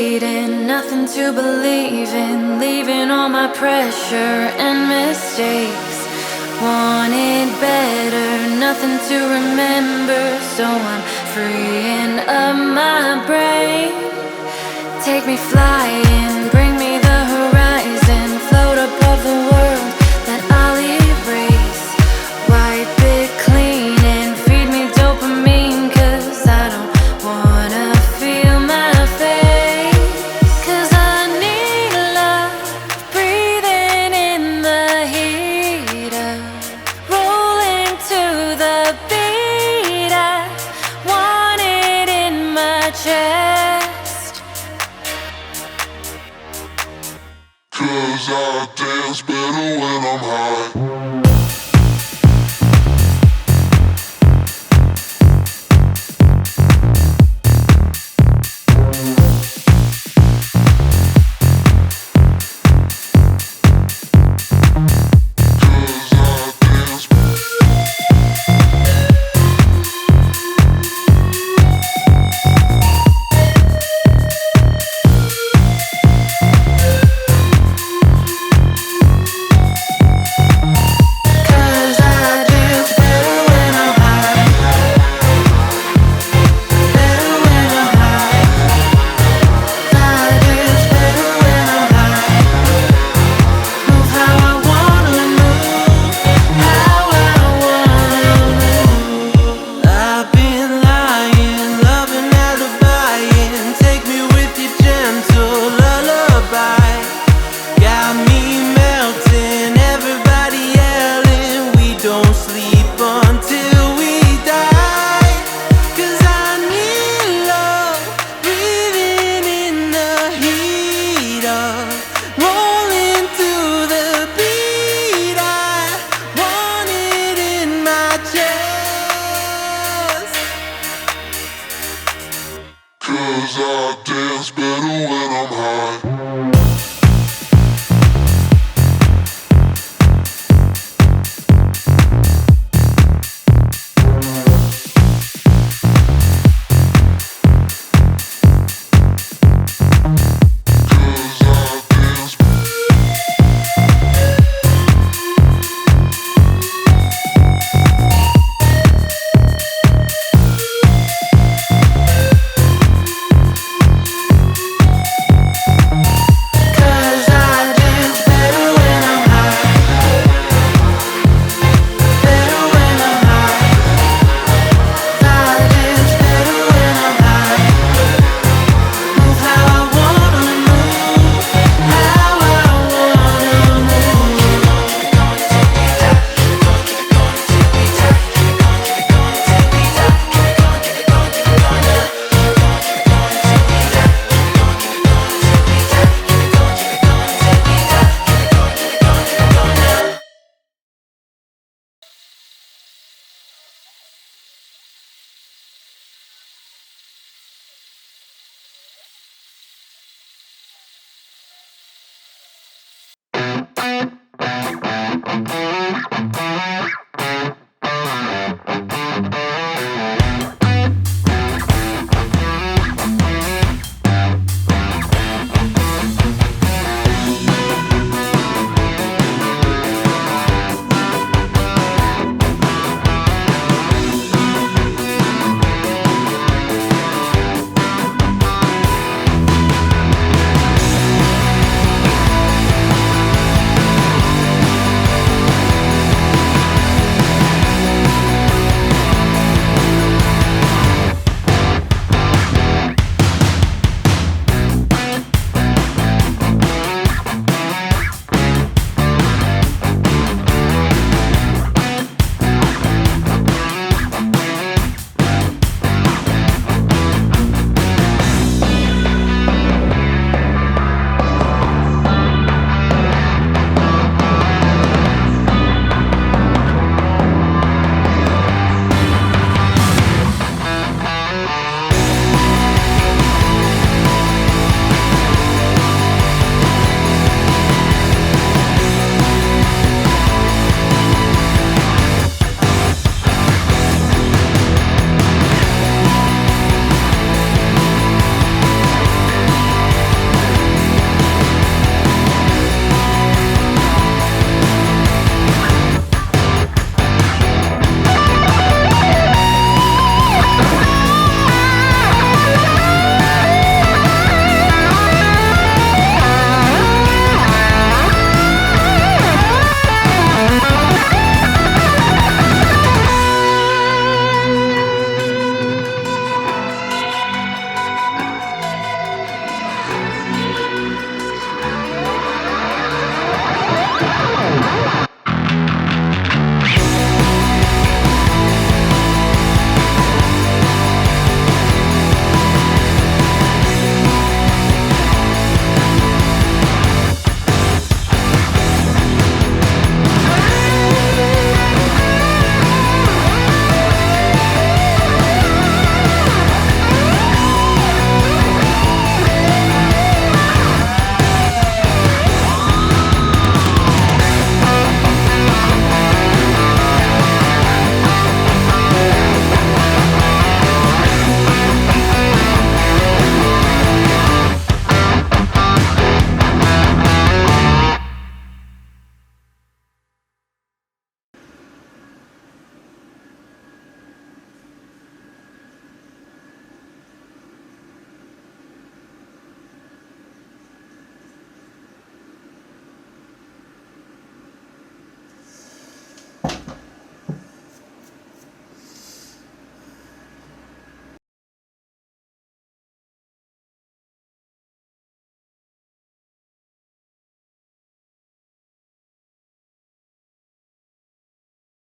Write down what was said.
bleeding, nothing to believe in, leaving all my pressure and mistakes. Wanted better, nothing to remember, so I'm freeing up my brain. Take me flying, bring me the horizon, float above the world that I'll erase. Wipe it clean and feed me dopamine, 'cause I don't wanna feel my face. 'Cause I need love, breathing in the heat of rolling to the beat. I want it in my chest. 'Cause I dance better when I'm high.